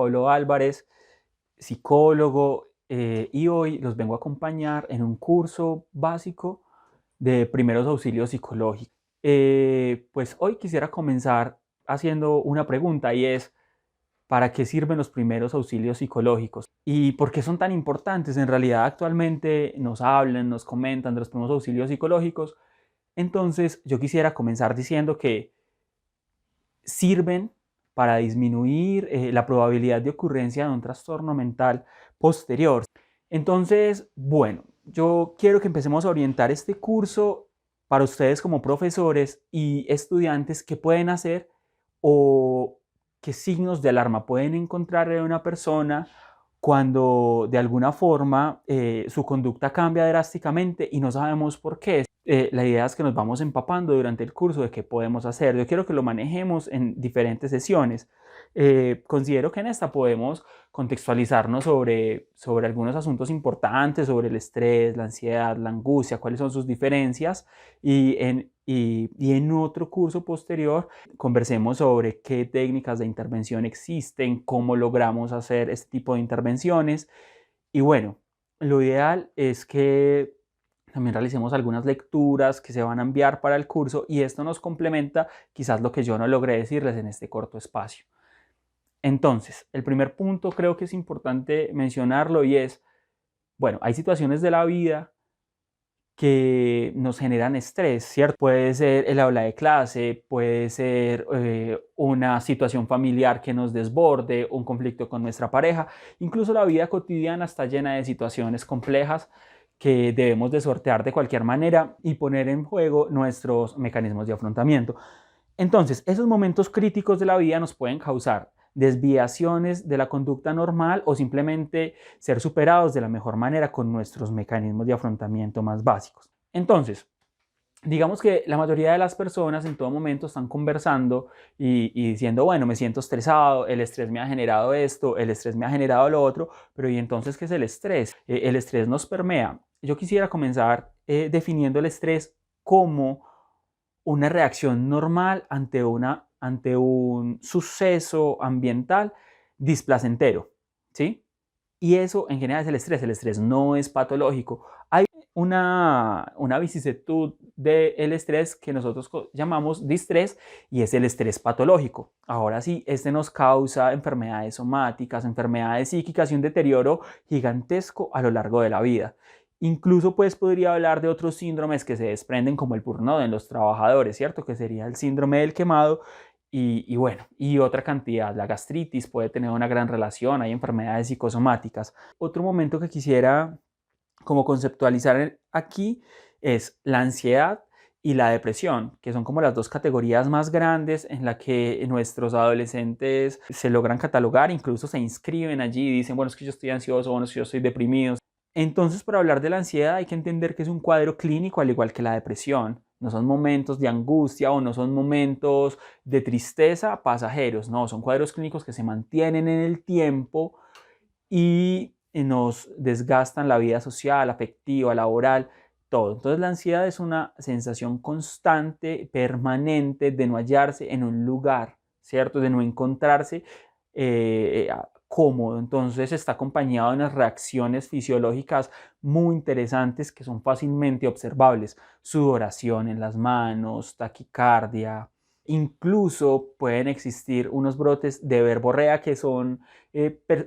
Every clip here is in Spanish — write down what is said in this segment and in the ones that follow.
Pablo Álvarez, psicólogo, y hoy los vengo a acompañar en un curso básico de primeros auxilios psicológicos. Pues hoy quisiera comenzar haciendo una pregunta y es, ¿para qué sirven los primeros auxilios psicológicos? ¿Y por qué son tan importantes? En realidad actualmente nos hablan, nos comentan de los primeros auxilios psicológicos. Entonces yo quisiera comenzar diciendo que sirven para disminuir la probabilidad de ocurrencia de un trastorno mental posterior. Entonces, bueno, yo quiero que empecemos a orientar este curso para ustedes como profesores y estudiantes qué pueden hacer o qué signos de alarma pueden encontrar en una persona cuando de alguna forma su conducta cambia drásticamente y no sabemos por qué. La idea es que nos vamos empapando durante el curso de qué podemos hacer. Yo quiero que lo manejemos en diferentes sesiones. Considero que en esta podemos contextualizarnos sobre algunos asuntos importantes, sobre el estrés, la ansiedad, la angustia, cuáles son sus diferencias y en otro curso posterior conversemos sobre qué técnicas de intervención existen, cómo logramos hacer este tipo de intervenciones y bueno, lo ideal es que también realicemos algunas lecturas que se van a enviar para el curso y esto nos complementa quizás lo que yo no logré decirles en este corto espacio. Entonces, el primer punto creo que es importante mencionarlo y es, bueno, hay situaciones de la vida que nos generan estrés, ¿cierto? Puede ser el aula de clase, puede ser una situación familiar que nos desborde, un conflicto con nuestra pareja, incluso la vida cotidiana está llena de situaciones complejas que debemos de sortear de cualquier manera y poner en juego nuestros mecanismos de afrontamiento. Entonces, esos momentos críticos de la vida nos pueden causar desviaciones de la conducta normal o simplemente ser superados de la mejor manera con nuestros mecanismos de afrontamiento más básicos. Entonces, digamos que la mayoría de las personas en todo momento están conversando y diciendo, bueno, me siento estresado, el estrés me ha generado esto, el estrés me ha generado lo otro, pero ¿y entonces qué es el estrés? El estrés nos permea. Yo quisiera comenzar definiendo el estrés como una reacción normal ante un suceso ambiental displacentero, ¿sí? Y eso en general es el estrés. El estrés no es patológico. Hay una vicisitud del estrés que nosotros llamamos distrés y es el estrés patológico. Ahora sí, este nos causa enfermedades somáticas, enfermedades psíquicas y un deterioro gigantesco a lo largo de la vida. Incluso pues podría hablar de otros síndromes que se desprenden como el burnout en los trabajadores, ¿cierto? Que sería el síndrome del quemado y bueno, y otra cantidad. La gastritis puede tener una gran relación, hay enfermedades psicosomáticas. Otro momento que quisiera como conceptualizar aquí es la ansiedad y la depresión, que son como las dos categorías más grandes en la que nuestros adolescentes se logran catalogar, incluso se inscriben allí y dicen, bueno, es que yo estoy ansioso, bueno, es que yo estoy deprimido. Entonces, para hablar de la ansiedad hay que entender que es un cuadro clínico al igual que la depresión. No son momentos de angustia o no son momentos de tristeza pasajeros, no, son cuadros clínicos que se mantienen en el tiempo y nos desgastan la vida social, afectiva, laboral, todo. Entonces la ansiedad es una sensación constante, permanente de no hallarse en un lugar, ¿cierto? De no encontrarse cómodo. Entonces está acompañado de unas reacciones fisiológicas muy interesantes que son fácilmente observables. Sudoración en las manos, taquicardia. Incluso pueden existir unos brotes de verborrea que son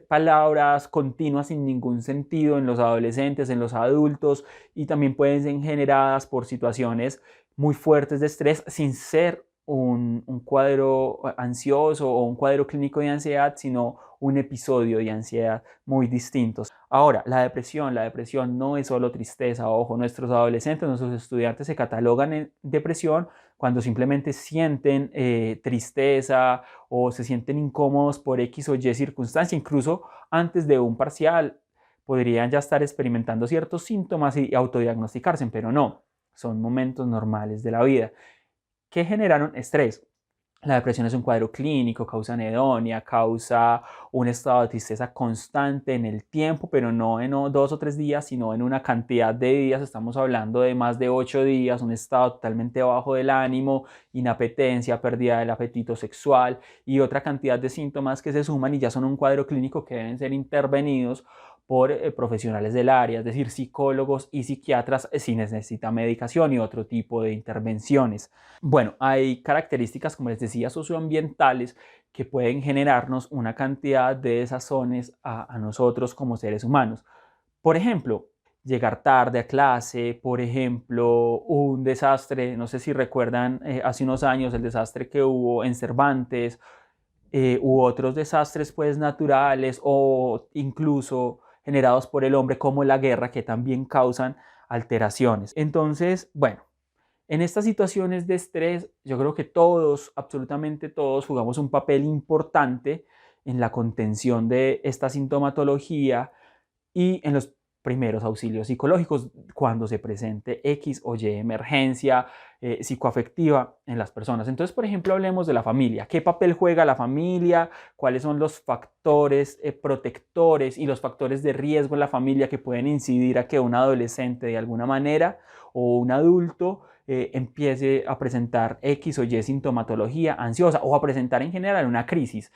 palabras continuas sin ningún sentido en los adolescentes, en los adultos y también pueden ser generadas por situaciones muy fuertes de estrés sin ser un cuadro ansioso o un cuadro clínico de ansiedad, sino un episodio de ansiedad muy distintos. Ahora, la depresión no es solo tristeza, ojo, nuestros adolescentes, nuestros estudiantes se catalogan en depresión cuando simplemente sienten tristeza o se sienten incómodos por X o Y circunstancia, incluso antes de un parcial podrían ya estar experimentando ciertos síntomas y autodiagnosticarse, pero no, son momentos normales de la vida. ¿Qué generaron estrés? La depresión es un cuadro clínico, causa anedonia, causa un estado de tristeza constante en el tiempo, pero no en 2 o 3 días, sino en una cantidad de días. Estamos hablando de más de 8 días, un estado totalmente bajo del ánimo, inapetencia, pérdida del apetito sexual y otra cantidad de síntomas que se suman y ya son un cuadro clínico que deben ser intervenidos por profesionales del área, es decir, psicólogos y psiquiatras si necesita medicación y otro tipo de intervenciones. Bueno, hay características, como les decía, socioambientales que pueden generarnos una cantidad de desazones a nosotros como seres humanos. Por ejemplo, llegar tarde a clase, por ejemplo, un desastre, no sé si recuerdan hace unos años el desastre que hubo en Cervantes, u otros desastres pues naturales o incluso generados por el hombre como la guerra que también causan alteraciones. Entonces, bueno, en estas situaciones de estrés, yo creo que todos, absolutamente todos, jugamos un papel importante en la contención de esta sintomatología y en los primeros auxilios psicológicos cuando se presente X o Y emergencia psicoafectiva en las personas. Entonces, por ejemplo, hablemos de la familia. ¿Qué papel juega la familia? ¿Cuáles son los factores protectores y los factores de riesgo en la familia que pueden incidir a que un adolescente de alguna manera o un adulto empiece a presentar X o Y sintomatología ansiosa o a presentar en general una crisis?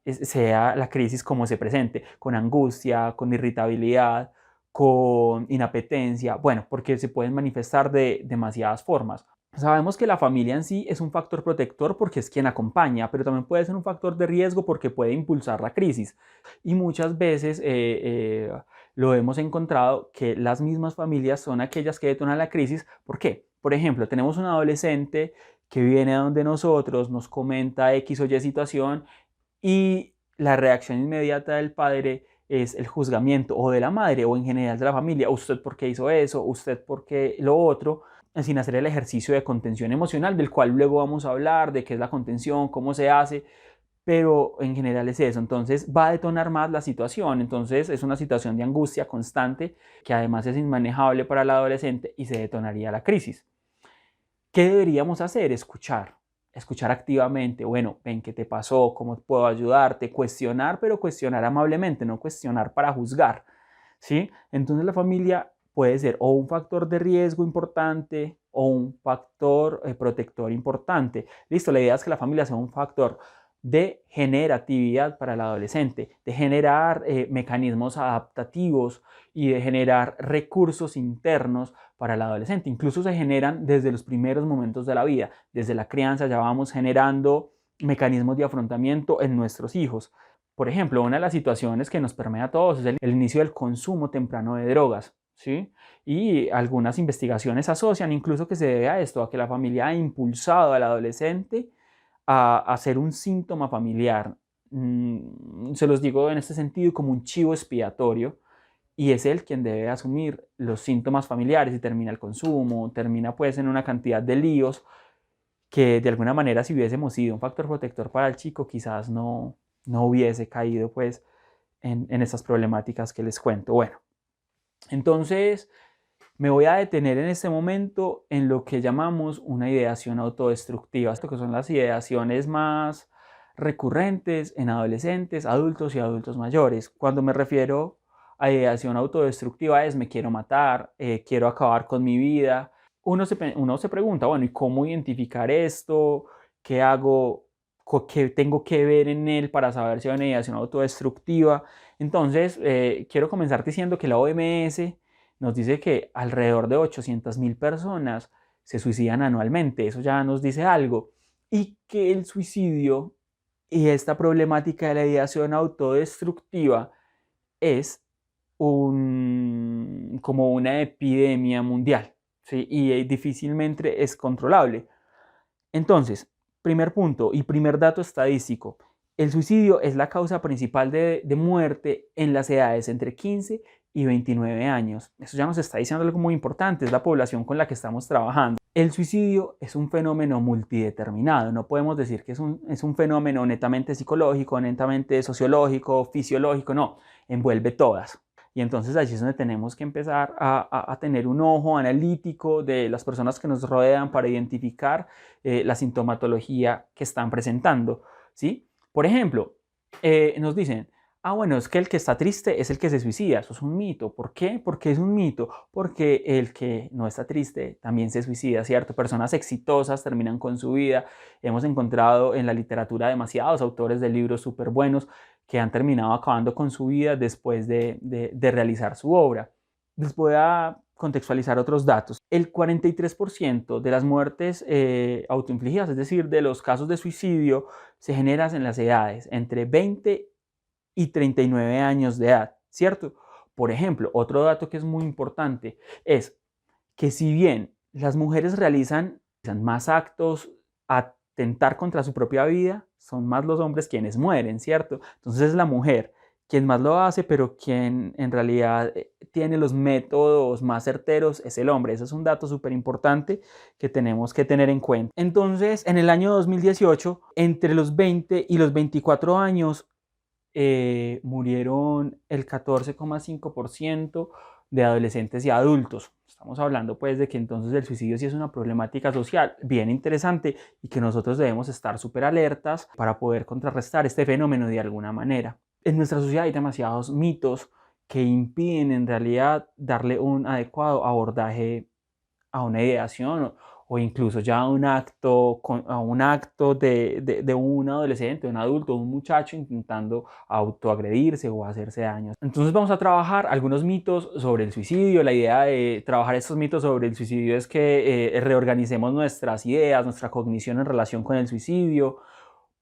Sea la crisis como se presente, con angustia, con irritabilidad, con inapetencia, bueno, porque se pueden manifestar de demasiadas formas. Sabemos que la familia en sí es un factor protector porque es quien acompaña, pero también puede ser un factor de riesgo porque puede impulsar la crisis. Y muchas veces lo hemos encontrado que las mismas familias son aquellas que detonan la crisis. ¿Por qué? Por ejemplo, tenemos un adolescente que viene a donde nosotros, nos comenta X o Y situación y la reacción inmediata del padre es el juzgamiento o de la madre o en general de la familia. ¿Usted por qué hizo eso? ¿Usted por qué lo otro? Sin hacer el ejercicio de contención emocional, del cual luego vamos a hablar, de qué es la contención, cómo se hace, pero en general es eso. Entonces va a detonar más la situación. Entonces es una situación de angustia constante que además es inmanejable para el adolescente y se detonaría la crisis. ¿Qué deberíamos hacer? Escuchar activamente. Bueno, ven, ¿qué te pasó? ¿Cómo puedo ayudarte? Cuestionar, pero cuestionar amablemente, no cuestionar para juzgar, ¿sí? Entonces la familia puede ser o un factor de riesgo importante o un factor protector importante. Listo, la idea es que la familia sea un factor de generatividad para el adolescente, de generar mecanismos adaptativos y de generar recursos internos para el adolescente. Incluso se generan desde los primeros momentos de la vida, desde la crianza ya vamos generando mecanismos de afrontamiento en nuestros hijos. Por ejemplo, una de las situaciones que nos permea a todos es el inicio del consumo temprano de drogas, ¿sí? Y algunas investigaciones asocian incluso que se debe a esto, a que la familia ha impulsado al adolescente a ser un síntoma familiar. Se los digo en este sentido como un chivo expiatorio, y es él quien debe asumir los síntomas familiares y termina el consumo, termina pues en una cantidad de líos que de alguna manera si hubiésemos sido un factor protector para el chico quizás no hubiese caído pues en estas problemáticas que les cuento. Bueno, entonces me voy a detener en este momento en lo que llamamos una ideación autodestructiva, esto que son las ideaciones más recurrentes en adolescentes, adultos y adultos mayores. Cuando me refiero a ideación autodestructiva es me quiero matar, quiero acabar con mi vida. Uno se pregunta, bueno, ¿y cómo identificar esto? ¿Qué hago? ¿Qué tengo que ver en él para saber si hay una ideación autodestructiva? Entonces, quiero comenzar diciendo que la OMS nos dice que alrededor de 800.000 personas se suicidan anualmente. Eso ya nos dice algo. Y que el suicidio y esta problemática de la ideación autodestructiva es como una epidemia mundial, ¿sí? Y difícilmente es controlable. Entonces, primer punto y primer dato estadístico, el suicidio es la causa principal de muerte en las edades entre 15 y 29 años. Eso ya nos está diciendo algo muy importante, es la población con la que estamos trabajando. El suicidio es un fenómeno multideterminado, no podemos decir que es un fenómeno netamente psicológico, netamente sociológico, fisiológico, no, envuelve todas. Y entonces allí es donde tenemos que empezar a tener un ojo analítico de las personas que nos rodean para identificar la sintomatología que están presentando, ¿sí? Por ejemplo, nos dicen, bueno, es que el que está triste es el que se suicida. Eso es un mito. ¿Por qué? Porque es un mito. Porque el que no está triste también se suicida, ¿cierto? Personas exitosas terminan con su vida. Hemos encontrado en la literatura demasiados autores de libros súper buenos que han terminado acabando con su vida después de realizar su obra. Les voy a contextualizar otros datos. El 43% de las muertes autoinfligidas, es decir, de los casos de suicidio, se generan en las edades entre 20 y 39 años de edad, ¿cierto? Por ejemplo, otro dato que es muy importante es que si bien las mujeres realizan más actos a atentar contra su propia vida, son más los hombres quienes mueren, ¿cierto? Entonces es la mujer quien más lo hace, pero quien en realidad tiene los métodos más certeros es el hombre. Ese es un dato súper importante que tenemos que tener en cuenta. Entonces, en el año 2018, entre los 20 y los 24 años, murieron el 14,5% de adolescentes y adultos. Estamos hablando pues de que entonces el suicidio sí es una problemática social bien interesante y que nosotros debemos estar súper alertas para poder contrarrestar este fenómeno de alguna manera. En nuestra sociedad hay demasiados mitos que impiden en realidad darle un adecuado abordaje a una ideación o incluso ya a un acto de un adolescente, un adulto, un muchacho intentando autoagredirse o hacerse daño. Entonces vamos a trabajar algunos mitos sobre el suicidio. La idea de trabajar estos mitos sobre el suicidio es que reorganicemos nuestras ideas, nuestra cognición en relación con el suicidio,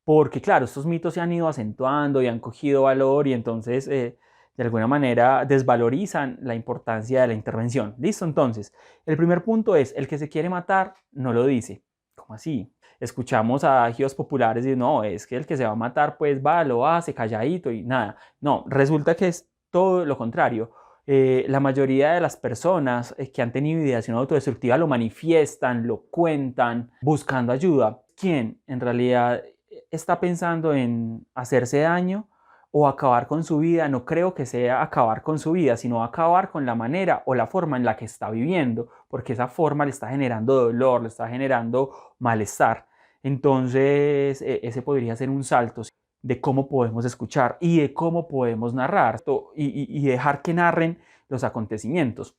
porque claro, estos mitos se han ido acentuando y han cogido valor y entonces de alguna manera desvalorizan la importancia de la intervención. ¿Listo? Entonces, el primer punto es, el que se quiere matar no lo dice. ¿Cómo así? Escuchamos a agios populares y no, es que el que se va a matar pues va, lo hace calladito y nada. No, resulta que es todo lo contrario. La mayoría de las personas que han tenido ideación autodestructiva lo manifiestan, lo cuentan, buscando ayuda. ¿Quién en realidad está pensando en hacerse daño o acabar con su vida? No creo que sea acabar con su vida, sino acabar con la manera o la forma en la que está viviendo, porque esa forma le está generando dolor, le está generando malestar. Entonces, ese podría ser un salto de cómo podemos escuchar y de cómo podemos narrar y dejar que narren los acontecimientos.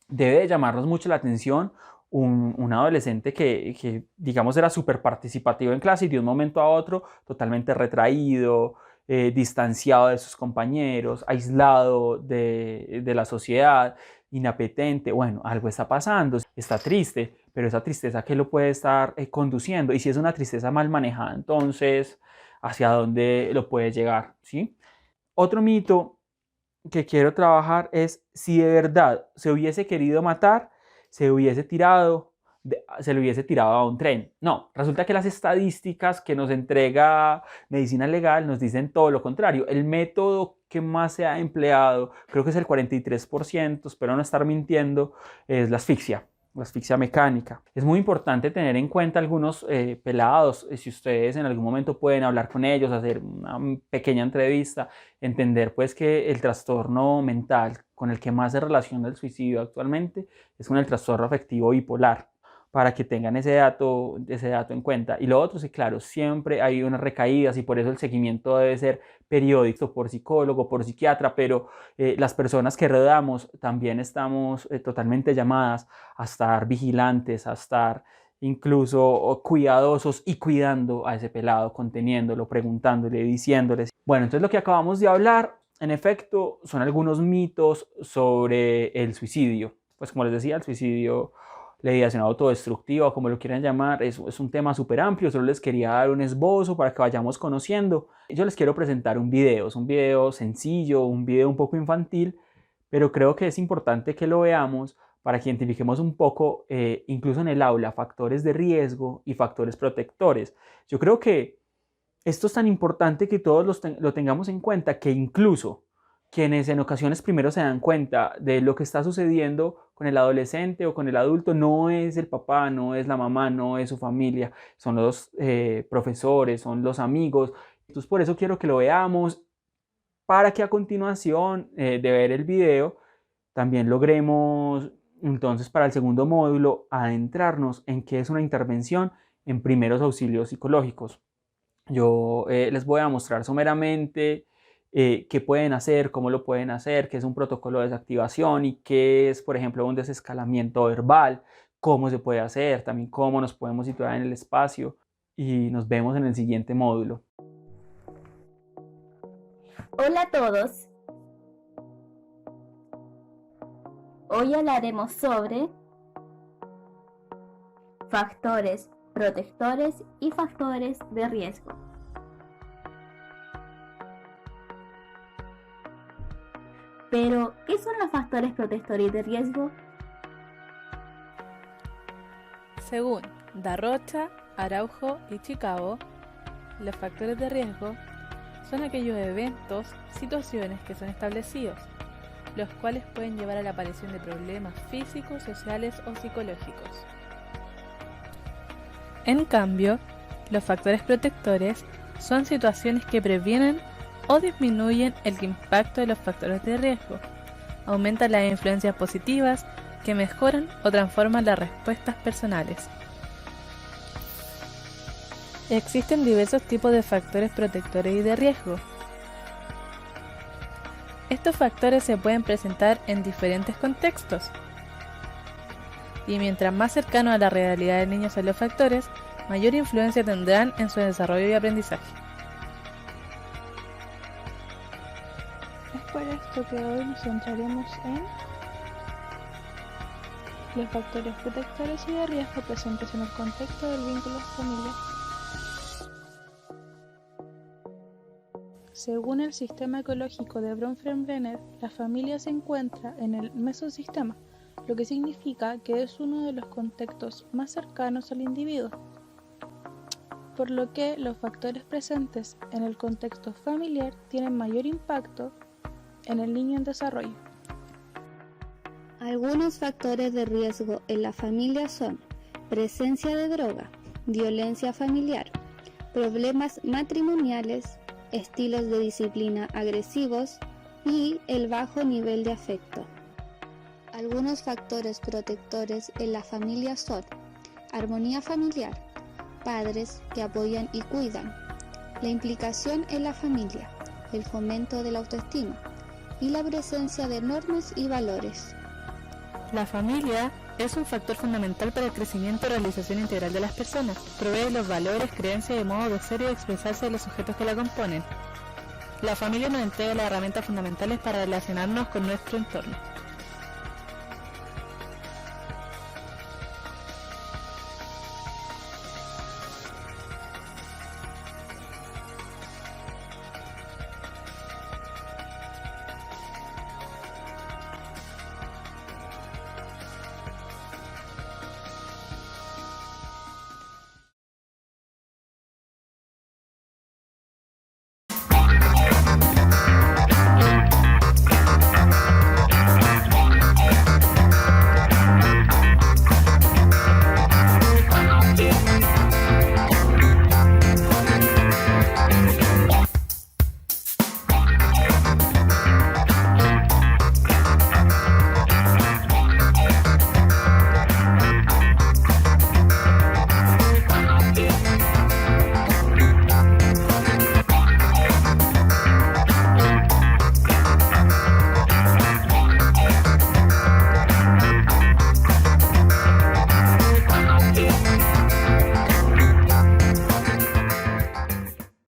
Debe de llamarnos mucho la atención un adolescente que, digamos, era súper participativo en clase y de un momento a otro totalmente retraído, distanciado de sus compañeros, aislado de la sociedad, inapetente. Bueno, algo está pasando, está triste, pero esa tristeza, ¿qué lo puede estar conduciendo? Y si es una tristeza mal manejada, entonces, ¿hacia dónde lo puede llegar? ¿Sí? Otro mito que quiero trabajar es si de verdad se hubiese querido matar, se le hubiese tirado a un tren. No, resulta que las estadísticas que nos entrega medicina legal nos dicen todo lo contrario. El método que más se ha empleado, creo que es el 43%, espero no estar mintiendo, es la asfixia mecánica. Es muy importante tener en cuenta algunos pelados, si ustedes en algún momento pueden hablar con ellos, hacer una pequeña entrevista, entender pues que el trastorno mental con el que más se relaciona el suicidio actualmente es con el trastorno afectivo bipolar, para que tengan ese dato en cuenta. Y lo otro es que, claro, siempre hay unas recaídas y por eso el seguimiento debe ser periódico por psicólogo, por psiquiatra, pero las personas que rodeamos también estamos totalmente llamadas a estar vigilantes, a estar incluso cuidadosos y cuidando a ese pelado, conteniéndolo, preguntándole, diciéndoles. Bueno, entonces lo que acabamos de hablar, en efecto, son algunos mitos sobre el suicidio. Pues como les decía, el suicidio, la ideación autodestructiva, como lo quieran llamar, es un tema súper amplio. Solo les quería dar un esbozo para que vayamos conociendo. Yo les quiero presentar un video, es un video sencillo, un video un poco infantil, pero creo que es importante que lo veamos para que identifiquemos un poco, incluso en el aula, factores de riesgo y factores protectores. Yo creo que esto es tan importante que todos lo tengamos en cuenta, que incluso quienes en ocasiones primero se dan cuenta de lo que está sucediendo con el adolescente o con el adulto no es el papá, no es la mamá, no es su familia, son los profesores, son los amigos. Entonces por eso quiero que lo veamos para que a continuación de ver el video también logremos entonces para el segundo módulo adentrarnos en qué es una intervención en primeros auxilios psicológicos. Yo les voy a mostrar someramente qué pueden hacer, cómo lo pueden hacer, qué es un protocolo de desactivación y qué es, por ejemplo, un desescalamiento verbal, cómo se puede hacer, también cómo nos podemos situar en el espacio, y nos vemos en el siguiente módulo. Hola a todos. Hoy hablaremos sobre factores protectores y factores de riesgo. Pero, ¿qué son los factores protectores y de riesgo? Según Da Rocha, Araujo y Chicago, los factores de riesgo son aquellos eventos, situaciones que son establecidos, los cuales pueden llevar a la aparición de problemas físicos, sociales o psicológicos. En cambio, los factores protectores son situaciones que previenen o disminuyen el impacto de los factores de riesgo, aumentan las influencias positivas que mejoran o transforman las respuestas personales. Existen diversos tipos de factores protectores y de riesgo. Estos factores se pueden presentar en diferentes contextos. Y mientras más cercano a la realidad del niño son los factores, mayor influencia tendrán en su desarrollo y aprendizaje. Es por esto que hoy nos centraremos en los factores protectores y de riesgo presentes en el contexto del vínculo familiar. Según el sistema ecológico de Bronfenbrenner, la familia se encuentra en el mesosistema, lo que significa que es uno de los contextos más cercanos al individuo, por lo que los factores presentes en el contexto familiar tienen mayor impacto en el niño en desarrollo. Algunos factores de riesgo en la familia son presencia de droga, violencia familiar, problemas matrimoniales, estilos de disciplina agresivos y el bajo nivel de afecto. Algunos factores protectores en la familia son armonía familiar, padres que apoyan y cuidan, la implicación en la familia, el fomento de la autoestima y la presencia de normas y valores. La familia es un factor fundamental para el crecimiento y realización integral de las personas. Provee los valores, creencias y modos de ser y de expresarse de los sujetos que la componen. La familia nos entrega las herramientas fundamentales para relacionarnos con nuestro entorno.